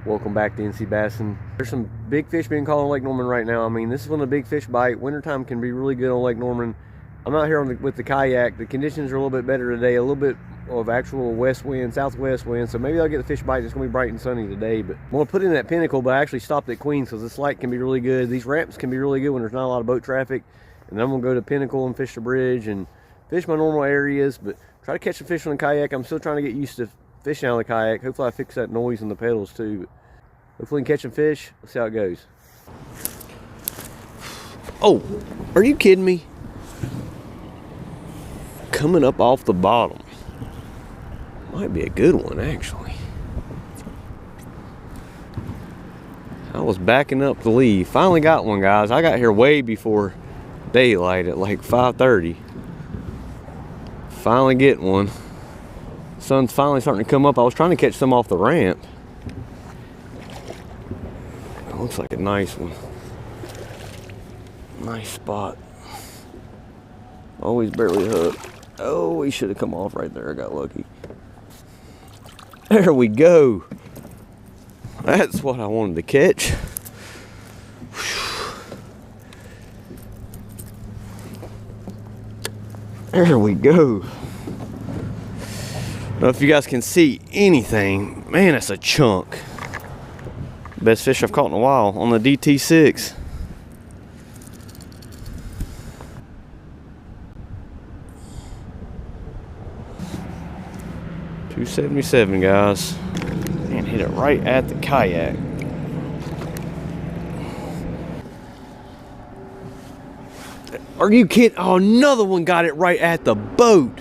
Welcome back to NC Bassin. There's some big fish being caught on Lake Norman right now. I mean, this is when the big fish bite. Wintertime can be really good on Lake Norman. I'm out here with the kayak. The conditions are a little bit better today, a little bit of actual west wind, southwest wind, so maybe I'll get the fish bite. It's going to be bright and sunny today, but I'm going to put in that Pinnacle, but I actually stopped at Queens because this light can be really good. These ramps can be really good when there's not a lot of boat traffic, and then I'm going to go to Pinnacle and fish the bridge and fish my normal areas, but try to catch some fish on the kayak. I'm still trying to get used to fishing out of the kayak. Hopefully I fix that noise in the pedals too, but hopefully we can catch some fish. Let's see how it goes. Oh, are you kidding me? Coming up off the bottom. Might be a good one, actually. I was backing up to leave. Finally got one, guys. I got here way before daylight at like 5:30. Finally getting one. Sun's finally starting to come up. I was trying to catch some off the ramp. It looks like a nice one. Nice spot. Always barely hooked. Oh, he should have come off right there. I got lucky. There we go. That's what I wanted to catch. There we go. I don't know if you guys can see anything. Man, that's a chunk. Best fish I've caught in a while on the DT6. $277, guys. And hit it right at the kayak. Are you kidding? Oh, another one got it right at the boat.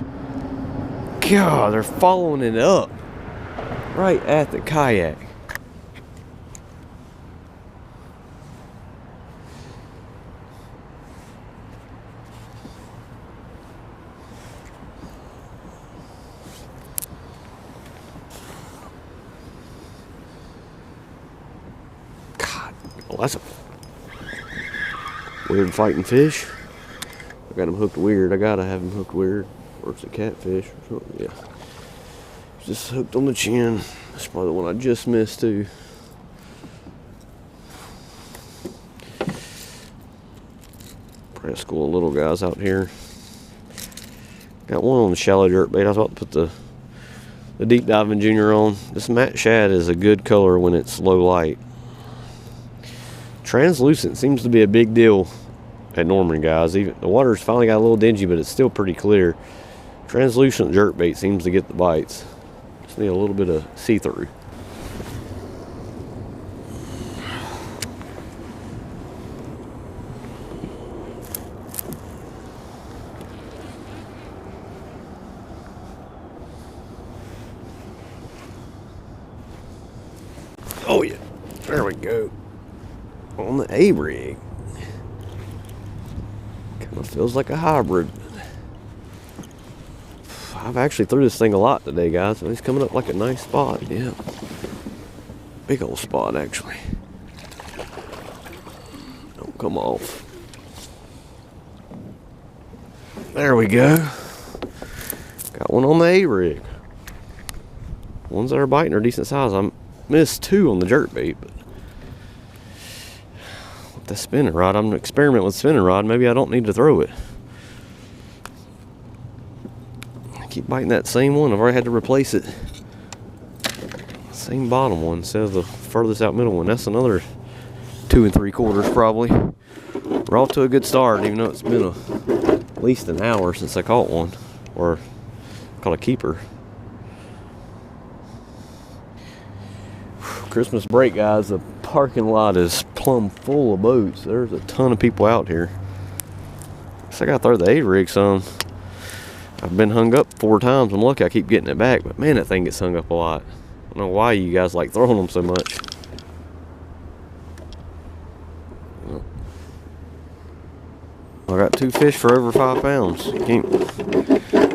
God, they're following it up. Right at the kayak. Well, that's a weird fighting fish. I got him hooked weird. I gotta have him hooked weird. Or it's a catfish or something. Yeah. Just hooked on the chin. That's probably the one I just missed too. Probably a school of little guys out here. Got one on the shallow jerkbait. I was about to put the deep diving junior on. This matte shad is a good color when it's low light. Translucent seems to be a big deal at Norman, guys. Even the water's finally got a little dingy, but it's still pretty clear. Translucent jerkbait seems to get the bites. Just need a little bit of see-through. Oh yeah, there we go. On the A-rig. Kind of feels like a hybrid. I've actually threw this thing a lot today, guys. So he's coming up like a nice spot. Yeah. Big old spot, actually. Don't come off. There we go. Got one on the A-rig. Ones that are biting are decent size. I missed two on the jerkbait, but the spinning rod, I'm experimenting with spinning rod. Maybe I don't need to throw it. I keep biting that same one. I've already had to replace it. Same bottom one instead of the furthest out middle one. That's another 2 3/4 probably. We're off to a good start, even though it's been at least an hour since I caught one, or caught a keeper. Christmas break, guys. The parking lot is plumb full of boats. There's a ton of people out here. Guess I gotta throw the A-rig some. I've been hung up 4 times. I'm lucky I keep getting it back, but man, that thing gets hung up a lot. I don't know why you guys like throwing them so much. I got 2 fish for over 5 pounds. Can't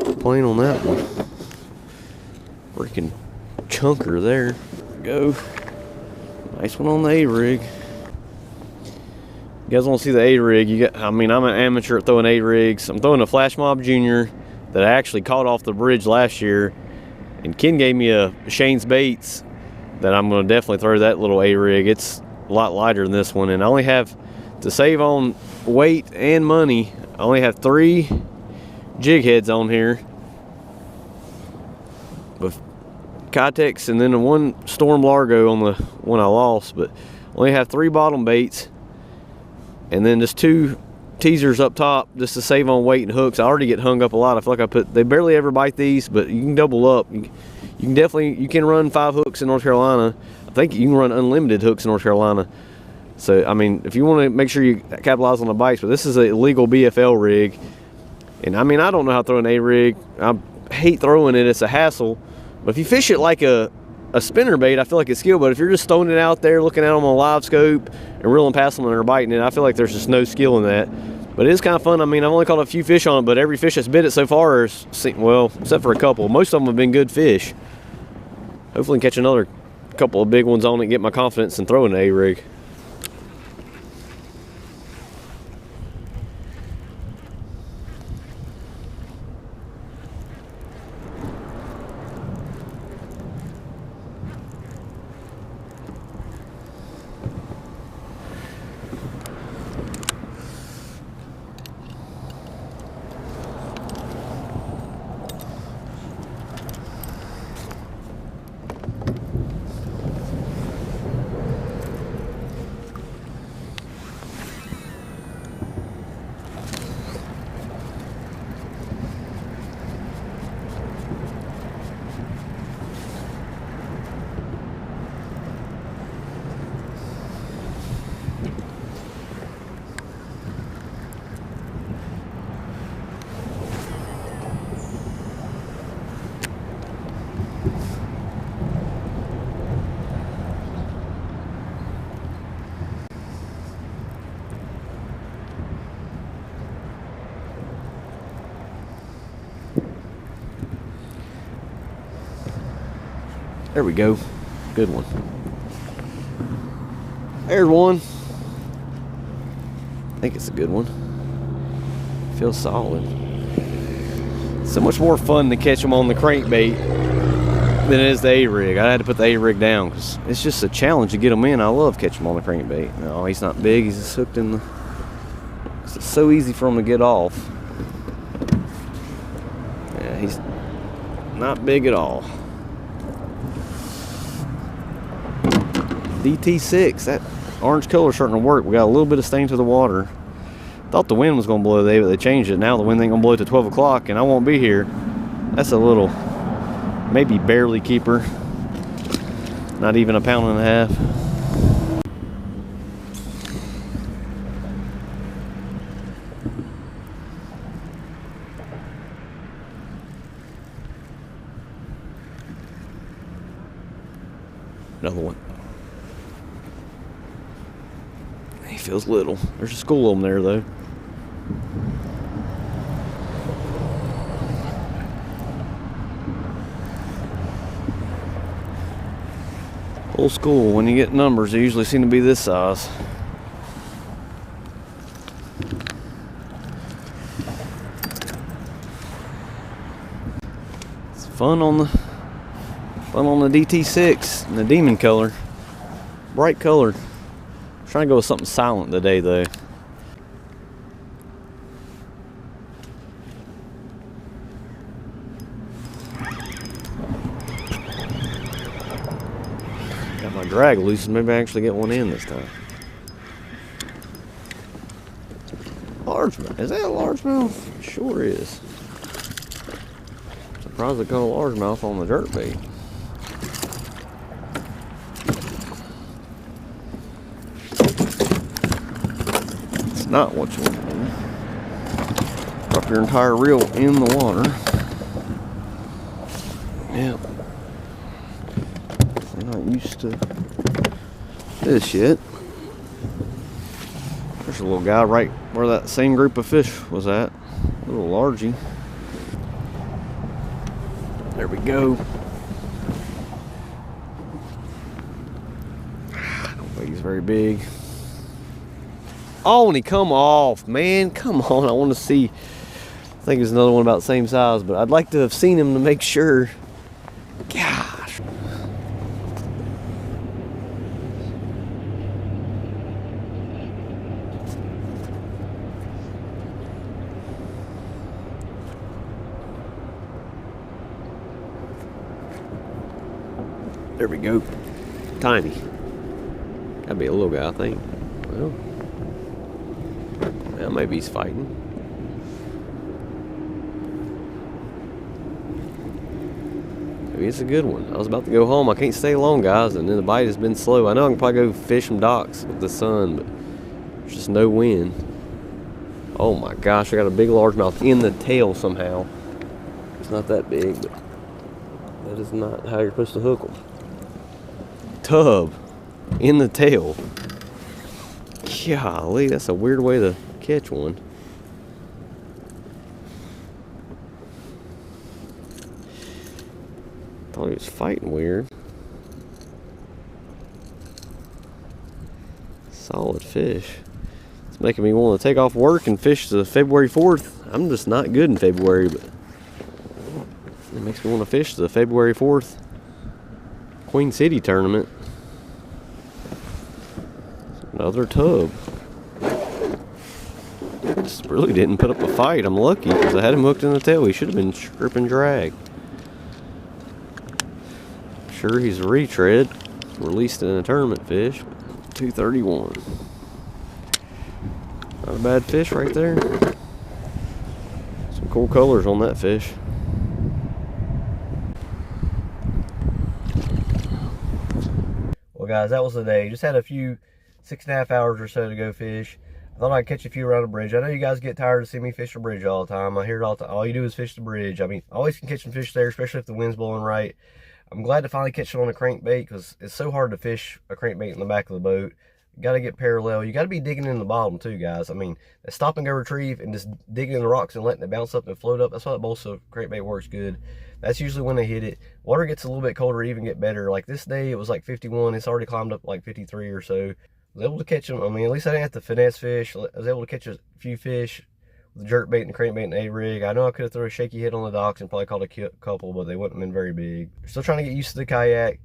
complain on that one. Freaking chunker there. Go. Nice one on the A-rig. You guys want to see the A-rig? I mean, I'm an amateur at throwing A-rigs. I'm throwing a Flash Mob Junior that I actually caught off the bridge last year, and Ken gave me a Shane's Baits that I'm going to definitely throw that little A-rig. It's a lot lighter than this one, and I only have, to save on weight and money, I only have 3 jig heads on here with Kitex, and then the 1 Storm Largo on the one I lost, but only have 3 bottom baits, and then just 2 teasers up top just to save on weight and hooks. I already get hung up a lot. I feel like they barely ever bite these, but you can double up. You can run 5 hooks in North Carolina. I think you can run unlimited hooks in North Carolina. So I mean, if you want to make sure you capitalize on the bites, but this is a legal BFL rig, and I mean, I don't know how to throw an A-rig. I hate throwing it. It's a hassle. But if you fish it like a spinner bait, I feel like it's skill. But if you're just throwing it out there, looking at them on a live scope and reeling past them and they're biting it, I feel like there's just no skill in that. But it is kind of fun. I mean, I've only caught a few fish on it, but every fish that's bit it so far is, well, except for a couple, most of them have been good fish. Hopefully catch another couple of big ones on it and get my confidence in throwing an A-rig. There we go. Good one. There's one. I think it's a good one. Feels solid. So much more fun to catch them on the crankbait than it is the A-rig. I had to put the A-rig down because it's just a challenge to get them in. I love catching them on the crankbait. No, he's not big. He's just hooked in the... It's so easy for him to get off. Yeah, he's not big at all. DT6, that orange color starting to work. We got a little bit of stain to the water. Thought the wind was going to blow today, but they changed it. Now the wind ain't going to blow to 12 o'clock, and I won't be here. That's a little, maybe barely keeper. Not even a pound and a half. Another one. He feels little. There's a school of them there, though. Old school, when you get numbers, they usually seem to be this size. It's fun on the DT6 and the demon color. Bright color. Trying to go with something silent today, though. Got my drag loose, and maybe I actually get one in this time. Largemouth. Is that a largemouth? Sure is. Surprised they caught a largemouth on the jerkbait. Not what you want to do. Drop your entire reel in the water. Yep. We're not used to this yet. There's a little guy right where that same group of fish was at. A little largy. There we go. I don't think he's very big. Oh, and he come off, man. Come on, I want to see. I think there's another one about the same size, but I'd like to have seen him to make sure. Gosh. There we go. Tiny. Gotta be a little guy, I think. Well, maybe he's fighting. Maybe it's a good one. I was about to go home. I can't stay long, guys, and then the bite has been slow. I know I can probably go fish some docks with the sun, but there's just no wind. Oh my gosh, I got a big largemouth in the tail somehow. It's not that big, but that is not how you're supposed to hook them. Tub in the tail. Golly, that's a weird way to catch one. Thought he was fighting weird. Solid fish. It's making me want to take off work and fish the February 4th. I'm just not good in February, but it makes me want to fish the February 4th Queen City tournament. Another tub. Just really didn't put up a fight. I'm lucky because I had him hooked in the tail. He should have been strip and drag. Sure, he's a retread. Released in a tournament fish. 231. Not a bad fish right there. Some cool colors on that fish. Well, guys, that was the day. Just had a few 6.5 hours or so to go fish. I thought I'd catch a few around the bridge. I know you guys get tired of seeing me fish the bridge all the time. I hear it all the time. All you do is fish the bridge. I mean, I always can catch some fish there, especially if the wind's blowing right. I'm glad to finally catch it on a crankbait because it's so hard to fish a crankbait in the back of the boat. You got to get parallel. You got to be digging in the bottom too, guys. I mean, stop and go retrieve and just digging in the rocks and letting it bounce up and float up. That's why that Bolsa crankbait works good. That's usually when they hit it. Water gets a little bit colder, even get better. Like this day, it was like 51. It's already climbed up like 53 or so. I was able to catch them. I mean, at least I didn't have to finesse fish. I was able to catch a few fish with the jerkbait and the crankbait and A-rig. I know I could have thrown a shaky hit on the docks and probably caught a couple, but they wouldn't have been very big. Still trying to get used to the kayak.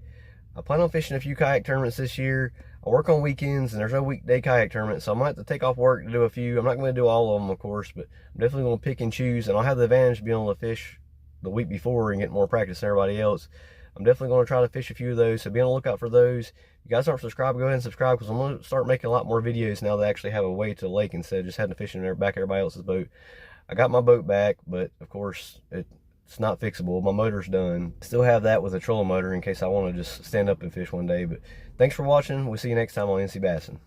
I plan on fishing a few kayak tournaments this year. I work on weekends and there's no weekday kayak tournament, so I might have to take off work to do a few. I'm not going to do all of them, of course, but I'm definitely going to pick and choose, and I'll have the advantage of being able to fish the week before and get more practice than everybody else. I'm definitely going to try to fish a few of those, so be on the lookout for those. If you guys aren't subscribed, go ahead and subscribe because I'm going to start making a lot more videos now that I actually have a way to the lake instead of just having to fish in the back of everybody else's boat. I got my boat back, but of course it's not fixable. My motor's done. Still have that with a trolling motor in case I want to just stand up and fish one day. But thanks for watching. We'll see you next time on NC Bassin'.